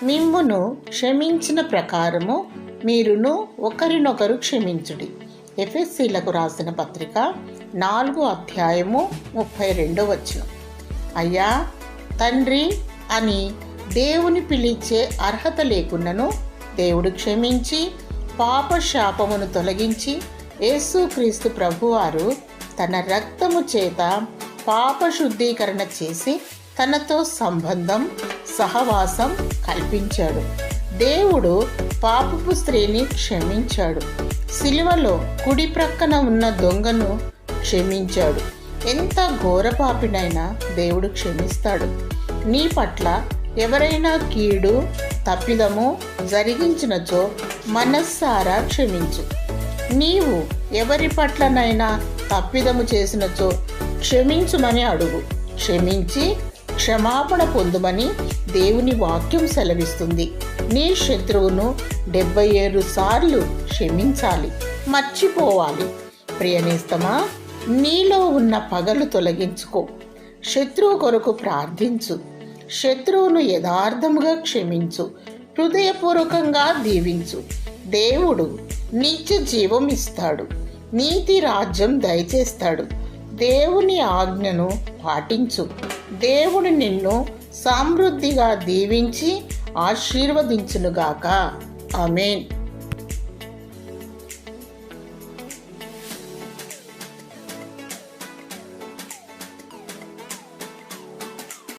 మిమ్మును క్షమించిన ప్రకారము మీరును ఒకరినొకరు క్షమించుడి. ఎఫెసీలకు రాసిన పత్రిక 4:32. అయ్యా, తండ్రి అని దేవుని పిలిచే అర్హత లేకున్నను దేవుడు క్షమించి పాప శాపమును తొలగించి యేసుక్రీస్తు ప్రభువారు తన రక్తము చేత పాప శుద్ధీకరణ చేసి తనతో సంబంధం, సహవాసం కల్పించాడు. దేవుడు పాపపు స్త్రీని క్షమించాడు. సిలువలో కుడి ప్రక్కన ఉన్న దొంగను క్షమించాడు. ఎంత ఘోరపాపినైనా దేవుడు క్షమిస్తాడు. నీ పట్ల ఎవరైనా కీడు, తప్పిదము జరిగించినచో మనస్సారా క్షమించు. నీవు ఎవరి పట్లనైనా తప్పిదము చేసినచో క్షమించుమని అడుగు. క్షమించి క్షమాపణ పొందుమని దేవుని వాక్యం సెలవిస్తుంది. నీ శత్రువును 77 సార్లు క్షమించాలి, మర్చిపోవాలి. ప్రియనేస్తమా, నీలో ఉన్న పగలు తొలగించుకో. శత్రువు కొరకు ప్రార్థించు. శత్రువును యథార్థముగా క్షమించు. హృదయపూర్వకంగా దీవించు. దేవుడు నిత్య జీవం ఇస్తాడు. నీతి రాజ్యం దయచేస్తాడు. దేవుని ఆజ్ఞను పాటించు. దేవుడు నిన్ను సమృద్ధిగా దీవించి ఆశీర్వదించునుగాక. ఆమేన్.